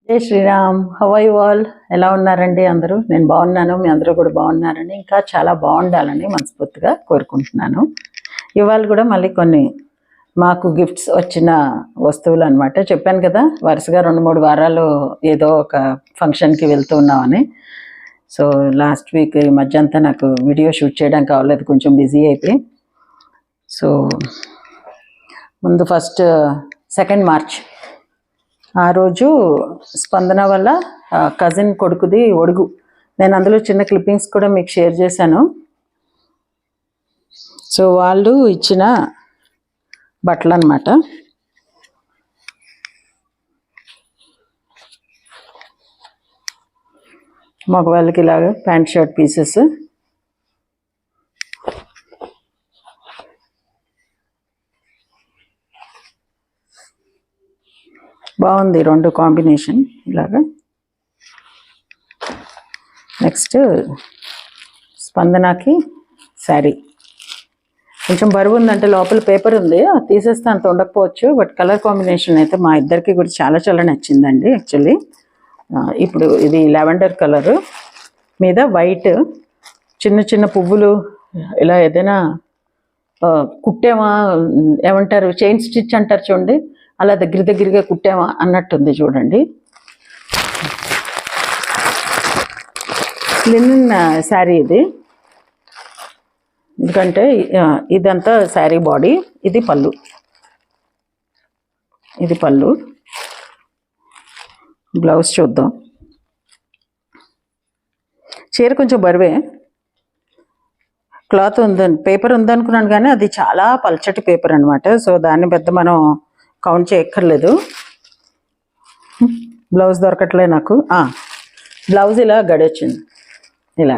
జై Shriram. How are you all? ఎలా ఉన్నారండి అందరూ? నేను బాగున్నాను, మీ అందరూ కూడా బాగున్నారని, ఇంకా చాలా బాగుండాలని మనస్ఫూర్తిగా కోరుకుంటున్నాను. ఇవాళ కూడా మళ్ళీ కొన్ని మాకు గిఫ్ట్స్ వచ్చిన వస్తువులు అనమాట. చెప్పాను కదా, వరుసగా 2-3 వారాలు ఏదో ఒక ఫంక్షన్కి వెళ్తూ ఉన్నామని. సో లాస్ట్ వీక్ ఈ మధ్య అంతా నాకు వీడియో షూట్ చేయడానికి అవ్వలేదు, కొంచెం బిజీ అయిపోయి. సో ముందు ఫస్ట్ 2nd మార్చ్ ఆ రోజు స్పందన వల్ల కజిన్ కొడుకుది ఒడుగు, నేను అందులో చిన్న క్లిప్పింగ్స్ కూడా మీకు షేర్ చేశాను. సో వాళ్ళు ఇచ్చిన బట్టలు అన్నమాట. మగవాళ్ళకి ఇలాగా ప్యాంట్ షర్ట్ పీసెస్, బాగుంది 2 కాంబినేషన్ ఇలాగా. నెక్స్ట్ స్పందనకి శారీ, కొంచెం బరువు ఉందంటే లోపల పేపర్ ఉంది, తీసేస్తే అంత ఉండకపోవచ్చు, బట్ కలర్ కాంబినేషన్ అయితే మా ఇద్దరికి కూడా చాలా చాలా నచ్చిందండి యాక్చువల్లీ. ఇప్పుడు ఇది లావెండర్ కలరు మీద వైట్ చిన్న చిన్న పువ్వులు, ఇలా ఏదైనా కుట్టేమా ఏమంటారు, చైన్ స్టిచ్ అంటారు చూడండి, అలా దగ్గరగా కుట్టామా అన్నట్టుంది చూడండి. లినన్ శారీ ఇది, ఎందుకంటే ఇదంతా శారీ బాడీ, ఇది పళ్ళు, ఇది పళ్ళు. బ్లౌజ్ చూద్దాం. చీర కొంచెం బరువే, క్లాత్ పేపర్ ఉందనుకున్నాను కానీ అది చాలా పల్చటి పేపర్ అనమాట. సో దాన్ని పెద్ద మనం కౌంట్ చేయక్కర్లేదు. బ్లౌజ్ దొరకట్లే నాకు. బ్లౌజ్ ఇలా గడొచ్చింది, ఇలా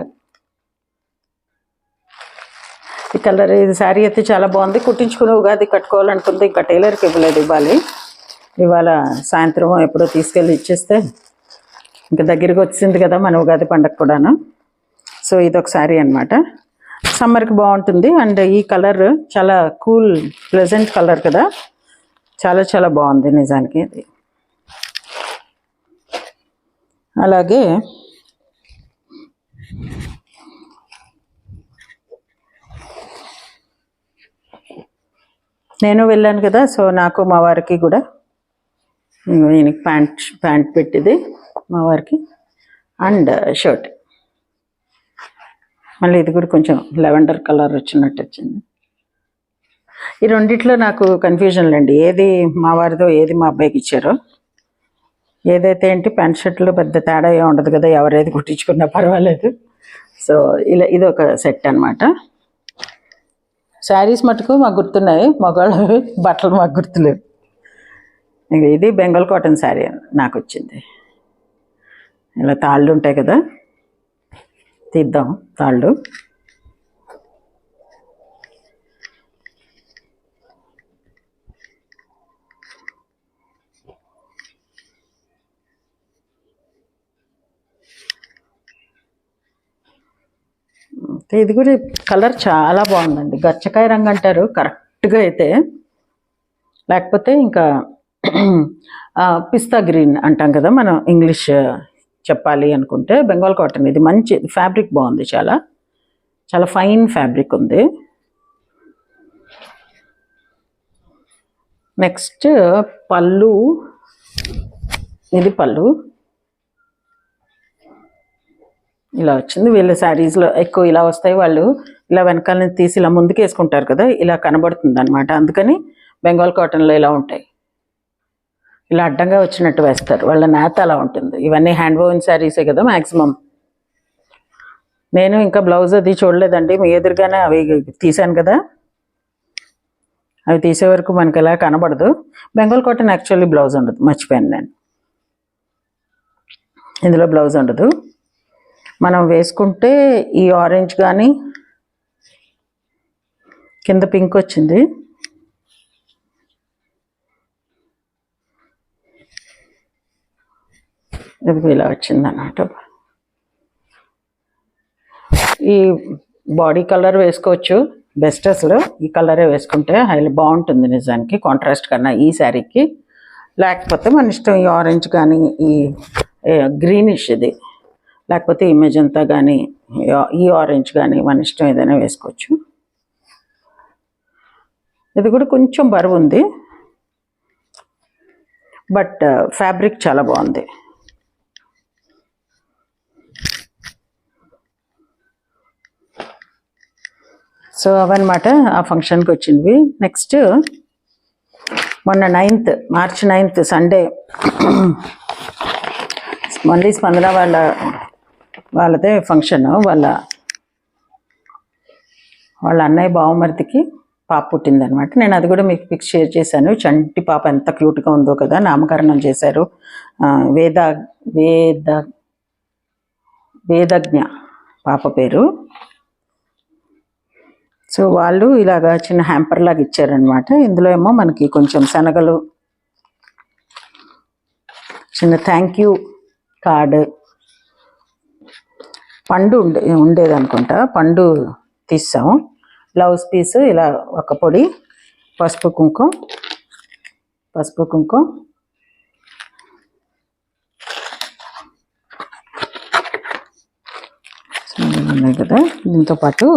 ఈ కలర్. ఇది శారీ అయితే చాలా బాగుంది, కుట్టించుకుని ఉగాది కట్టుకోవాలనుకుంది, ఇంకా టైలర్కి ఇవ్వలేదు, ఇవ్వాలి. ఇవాళ సాయంత్రం ఎప్పుడో తీసుకెళ్ళి ఇచ్చేస్తే ఇంకా దగ్గరికి వచ్చింది కదా మన ఉగాది పండగ కూడాను. సో ఇదొక శారీ అనమాట, సమ్మర్కి బాగుంటుంది. అండ్ ఈ కలర్ చాలా కూల్ ప్లెజెంట్ కలర్ కదా, చాలా చాలా బాగుంది నిజానికి ఇది. అలాగే నేను వెళ్ళాను కదా, సో నాకు మా వారికి కూడా ఈయనకి ప్యాంట్ పెట్టింది మా వారికి, అండ్ షర్ట్. మళ్ళీ ఇది కూడా కొంచెం లెవెండర్ కలర్ వచ్చినట్టు వచ్చింది. ఈ రెండిట్లో నాకు కన్ఫ్యూజన్ లేండి, ఏది మా వారిదో ఏది మా అబ్బాయికి ఇచ్చారో. ఏదైతే ఏంటి, ప్యాంట్ షర్ట్లో పెద్ద తేడా ఏమి ఉండదు కదా, ఎవరేది కుట్టించుకున్నా పర్వాలేదు. సో ఇలా ఇది ఒక సెట్ అనమాట. శారీస్ మటుకు మాకు గుర్తున్నాయి, మగవాళ్ళవి బట్టలు మాకు గుర్తులేవు. ఇంక ఇది బెంగాల్ కాటన్ శారీ నాకు వచ్చింది. ఇలా తాళ్ళు ఉంటాయి కదా, తీద్దాం తాళ్ళు. ఇది కూడా కలర్ చాలా బాగుందండి, గచ్చకాయ రంగు అంటారు కరెక్ట్గా అయితే, లేకపోతే ఇంకా పిస్తా గ్రీన్ అంటాం కదా మనం ఇంగ్లీష్ చెప్పాలి అనుకుంటే. బెంగాల్ కాటన్ ఇది మంచి ఫ్యాబ్రిక్, బాగుంది, చాలా చాలా ఫైన్ ఫ్యాబ్రిక్ ఉంది. నెక్స్ట్ పళ్ళు, ఇది పళ్ళు ఇలా వచ్చింది. వీళ్ళ శారీస్లో ఎక్కువ ఇలా వస్తాయి, వాళ్ళు ఇలా వెనకాల నుంచి తీసి ఇలా ముందుకు వేసుకుంటారు కదా, ఇలా కనబడుతుంది అనమాట. అందుకని బెంగాల్ కాటన్లో ఇలా ఉంటాయి, ఇలా అడ్డంగా వచ్చినట్టు వేస్తారు, వాళ్ళ నేత అలా ఉంటుంది. ఇవన్నీ హ్యాండ్ వోవెన్ శారీసే కదా మ్యాక్సిమం. నేను ఇంకా బ్లౌజ్ అది చూడలేదండి, మీ ఎదురుగానే అవి తీసాను కదా, అవి తీసే వరకు మనకి ఎలా కనబడదు. బెంగాల్ కాటన్ యాక్చువల్లీ బ్లౌజ్ ఉండదు, మర్చిపోయాను నేను, ఇందులో బ్లౌజ్ ఉండదు. మనం వేసుకుంటే ఈ ఆరెంజ్ కానీ, కింద పింక్ వచ్చింది, ఇది ఇలా వచ్చింది అన్నమాట. ఈ బాడీ కలర్ వేసుకోవచ్చు బెస్ట్, అసలు ఈ కలరే వేసుకుంటే హైలైట్ బాగుంటుంది నిజానికి, కాంట్రాస్ట్ కన్నా ఈ శారీకి. లేకపోతే మన ఇష్టం, ఈ ఆరెంజ్ కానీ ఈ గ్రీనిష్ ఇది, లేకపోతే ఈ మెజంతా కానీ ఈ ఆరెంజ్ కానీ మన ఇష్టం ఏదైనా వేసుకోవచ్చు. ఇది కూడా కొంచెం బరువు ఉంది, బట్ ఫ్యాబ్రిక్ చాలా బాగుంది. సో అవన్నమాట ఆ ఫంక్షన్కి వచ్చినవి. నెక్స్ట్ మొన్న మార్చి 9th సండే మళ్ళీ స్పందన వాళ్ళదే ఫంక్షన్. వాళ్ళ అన్నయ్య బావమరిదికి పాప పుట్టిందనమాట. నేను అది కూడా మీకు పిక్స్ షేర్ చేశాను. చంటి పాప ఎంత క్యూట్గా ఉందో కదా. నామకరణం చేశారు. వేదజ్ఞ పాప పేరు. సో వాళ్ళు ఇలాగా చిన్న హ్యాంపర్ లాగా ఇచ్చారనమాట. ఇందులో ఏమో మనకి కొంచెం శనగలు, చిన్న థ్యాంక్ యూ కార్డు, పండు ఉండేదనుకుంటా, పండు తీసాము, బ్లౌజ్ పీస్, ఇలా ఒక పొడి, పసుపు కుంకుమ ఉన్నాయి కదా. దీంతో పాటు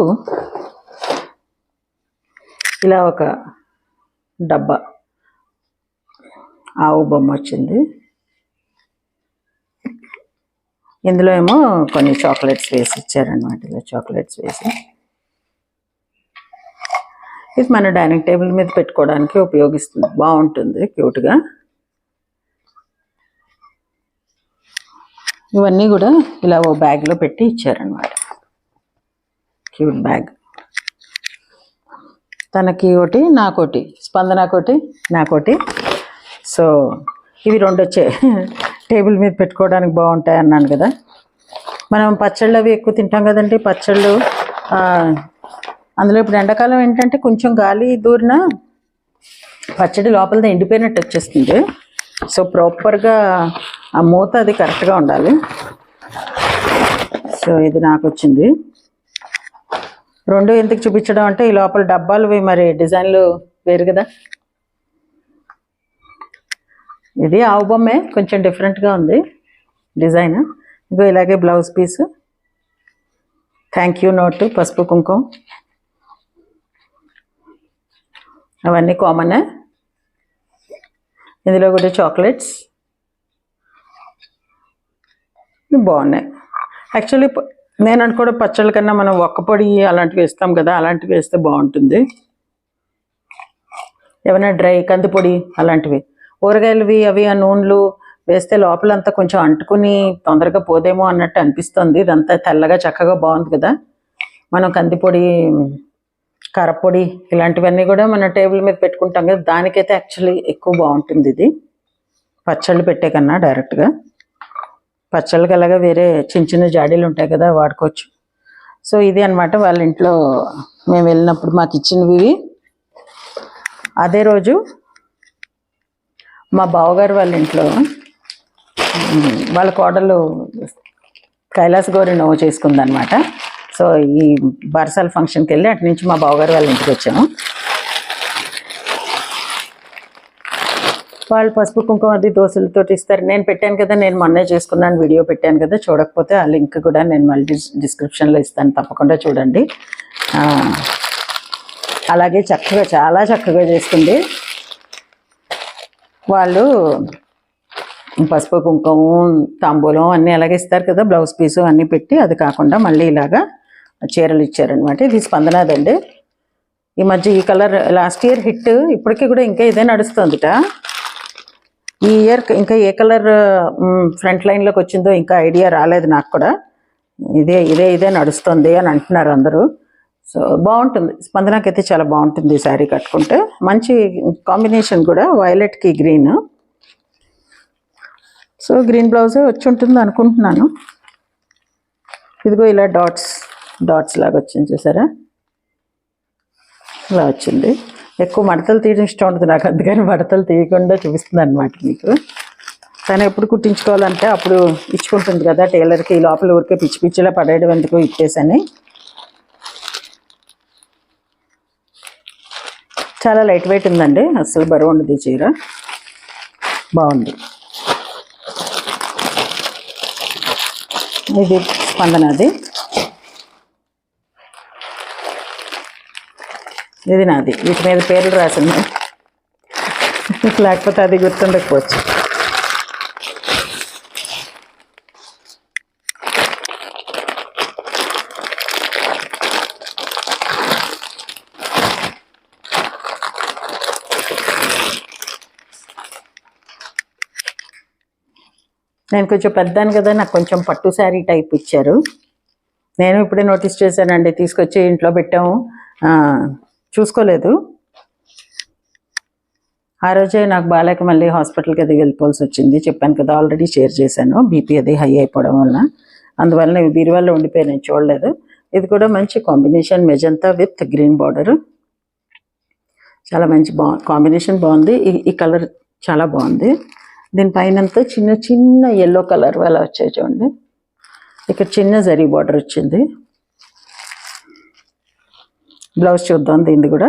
ఇలా ఒక డబ్బా ఆవు బొమ్మ వచ్చింది. ఇందులో ఏమో కొన్ని చాక్లెట్స్ వేసి ఇచ్చారనమాట. ఇలా చాక్లెట్స్ వేసి, ఇది మన డైనింగ్ టేబుల్ మీద పెట్టుకోవడానికి ఉపయోగిస్తుంది, బాగుంటుంది క్యూట్గా. ఇవన్నీ కూడా ఇలా ఓ బ్యాగ్లో పెట్టి ఇచ్చారనమాట. Cute bag. తనకి ఒకటి, నాకోటి, స్పందనకోటి, నాకోటి. సో ఇవి 2 వచ్చాయి. టేబుల్ మీద పెట్టుకోవడానికి బాగుంటాయి అన్నాను కదా. మనం పచ్చళ్ళు అవి ఎక్కువ తింటాం కదండి. పచ్చళ్ళు అందులో ఇప్పుడు ఎండాకాలం ఏంటంటే కొంచెం గాలి దూరిన పచ్చడి లోపలది ఎండిపోయినట్టు వచ్చేస్తుంది. సో ప్రాపర్గా ఆ మూత అది కరెక్ట్గా ఉండాలి. సో ఇది నాకు వచ్చింది. 2 ఎందుకు చూపించడం అంటే, ఈ లోపల డబ్బాలు మరి డిజైన్లు వేరు కదా. ఇది ఆవు బొమ్మే, కొంచెం డిఫరెంట్గా ఉంది డిజైన్. ఇగో ఇలాగే blouse piece, thank you note, పసుపు కుంకుమ, అవన్నీ కామన్. ఇందులో కూడా చాక్లెట్స్ బాగున్నాయి. యాక్చువల్లీ నేను అనుకోవడం పచ్చళ్ళ కన్నా మనం ఒక్క పొడి అలాంటివి వేస్తాం కదా, అలాంటివి వేస్తే బాగుంటుంది. ఏమైనా డ్రై కందిపొడి అలాంటివి, ఊరగాయలువి అవి ఆ నూనెలు వేస్తే లోపలంతా కొంచెం అంటుకుని తొందరగా పోదేమో అన్నట్టు అనిపిస్తుంది. ఇదంతా తెల్లగా చక్కగా బాగుంది కదా. మనం కందిపొడి, కారపొడి ఇలాంటివన్నీ కూడా మన టేబుల్ మీద పెట్టుకుంటాం కదా, దానికైతే యాక్చువల్లీ ఎక్కువ బాగుంటుంది ఇది, పచ్చళ్ళు పెట్టే కన్నా. డైరెక్ట్గా పచ్చళ్ళకి అలాగా వేరే చిన్న చిన్న జాడీలు ఉంటాయి కదా, వాడుకోవచ్చు. సో ఇది అనమాట వాళ్ళ ఇంట్లో మేము వెళ్ళినప్పుడు మాకు ఇచ్చినవి. అదే రోజు మా బావగారు వాళ్ళ ఇంట్లో వాళ్ళ కోడలు కైలాస గౌరి నవ్వు చేసుకుందనమాట. సో ఈ బర్సాల ఫంక్షన్కి వెళ్ళి అటు నుంచి మా బావగారు వాళ్ళ ఇంటికి వచ్చాము. వాళ్ళు పసుపు కుంకుమ అది దోశలతో ఇస్తారు. నేను పెట్టాను కదా, నేను మొన్నే చేసుకున్నాను, వీడియో పెట్టాను కదా. చూడకపోతే ఆ లింక్ కూడా నేను మళ్ళీ డిస్క్రిప్షన్లో ఇస్తాను, తప్పకుండా చూడండి. అలాగే చక్కగా, చాలా చక్కగా చేసుకుంది. వాళ్ళు పసుపు కుంకుమ, తాంబూలం అన్నీ అలాగే ఇస్తారు కదా, బ్లౌజ్ పీసు అన్నీ పెట్టి. అది కాకుండా మళ్ళీ ఇలాగా చీరలు ఇచ్చారనమాట. ఇది స్పందనదండి. ఈ మధ్య ఈ కలర్ లాస్ట్ ఇయర్ హిట్, ఇప్పటికీ కూడా ఇంకా ఇదే నడుస్తుందిట. ఈ ఇయర్ ఇంకా ఏ కలర్ ఫ్రంట్ లైన్లోకి వచ్చిందో ఇంకా ఐడియా రాలేదు నాకు కూడా. ఇదే నడుస్తుంది అని అంటున్నారు అందరూ. సో బాగుంటుంది, స్పందనకైతే చాలా బాగుంటుంది శారీ కట్టుకుంటే. మంచి కాంబినేషన్ కూడా, వైలెట్కి గ్రీన్. సో గ్రీన్ బ్లౌజే వచ్చి ఉంటుంది అనుకుంటున్నాను. ఇదిగో ఇలా డాట్స్ లాగా వచ్చింది చూసారా, ఇలా వచ్చింది. ఎక్కువ మడతలు తీయడం ఇష్టం ఉంటుంది నాకు, అందుకని మడతలు తీయకుండా చూపిస్తుంది అనమాట మీకు. తను ఎప్పుడు కుట్టించుకోవాలంటే అప్పుడు ఇచ్చుకుంటుంది కదా టైలర్కి. లోపల ఊరికే పిచ్చి పిచ్చిలా పడేయడం ఎందుకు ఇచ్చేసని. చాలా లైట్ వెయిట్ ఉందండి, అసలు బరువు ఉండదు ఈ చీర. బాగుంది. ఇది స్పందనది, ఇది నాది. వీటి మీద పేర్లు రాసింది, లేకపోతే అది గుర్తుండకపోవచ్చు. నేను కొంచెం పెద్దాను కదా, నాకు కొంచెం పట్టు శారీ టైప్ ఇచ్చారు. నేను ఇప్పుడే నోటీస్ చేశానండి, తీసుకొచ్చి ఇంట్లో పెట్టాము, చూసుకోలేదు. ఆ రోజే నాకు బాలేక మళ్ళీ హాస్పిటల్కి అది వెళ్ళిపోవాల్సి వచ్చింది. చెప్పాను కదా, ఆల్రెడీ షేర్ చేశాను. బీపీ అది హై అయిపోవడం వలన, అందువల్ల ఇవి బీరువాలో ఉండిపోయి నేను చూడలేదు. ఇది కూడా మంచి combination, magenta with green border, చాలా మంచి కాంబినేషన్ బాగుంది. ఈ కలర్ చాలా బాగుంది. దీనిపైనంతా చిన్న చిన్న ఎల్లో కలర్ అలా వచ్చాయి చూడండి. ఇక్కడ చిన్న జరీ బార్డర్ వచ్చింది. బ్లౌజ్ చూద్దాం దీన్ని కూడా.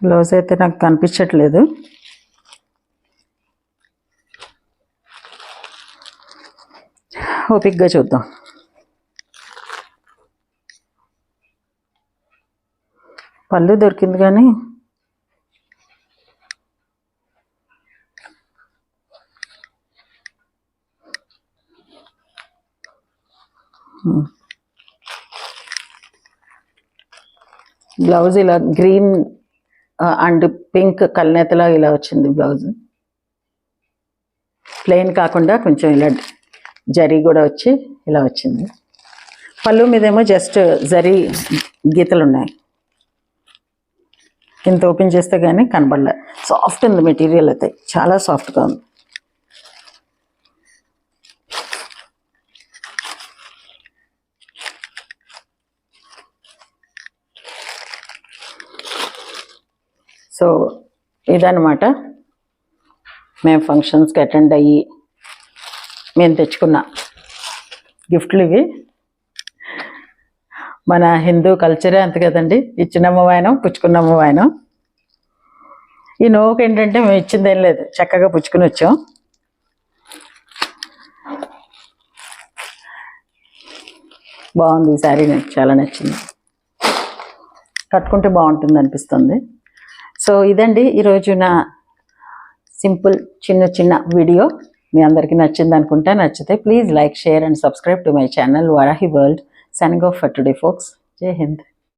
బ్లౌజ్ అయితే నాకు కనిపించట్లేదు. ఓపిక్గా చూద్దాం. పళ్ళు దొరికింది కానీ బ్లౌజ్ ఇలా గ్రీన్ అండ్ పింక్ కల్నేతలా ఇలా వచ్చింది. బ్లౌజ్ ప్లెయిన్ కాకుండా కొంచెం ఇలా జరీ కూడా వచ్చి ఇలా వచ్చింది. పళ్ళు మీదేమో జస్ట్ జరీ గీతలు ఉన్నాయి. ఇంత ఓపెన్ చేస్తే కానీ కనబడలే. సాఫ్ట్ ఉంది మెటీరియల్, అయితే చాలా సాఫ్ట్గా ఉంది. సో ఇదన్నమాట మేము ఫంక్షన్స్కి అటెండ్ అయ్యి మేము తెచ్చుకున్న గిఫ్ట్లు ఇవి. మన హిందూ కల్చరే అంత కదండి, ఇచ్చినమ్మ వాయనం పుచ్చుకున్నమ్మ వాయనం. ఈ నోవుకి ఏంటంటే మేము ఇచ్చిందేం లేదు, చక్కగా పుచ్చుకుని వచ్చాం. బాగుంది ఈ శారీ, నాకు చాలా నచ్చింది. కట్టుకుంటే బాగుంటుంది అనిపిస్తుంది. సో ఇదండి ఈరోజు నా సింపుల్ చిన్న వీడియో. మీ అందరికీ నచ్చింది అనుకుంటా. నచ్చితే please like, share and subscribe to my channel Varahi World. Signing off for today, folks. Jai Hind.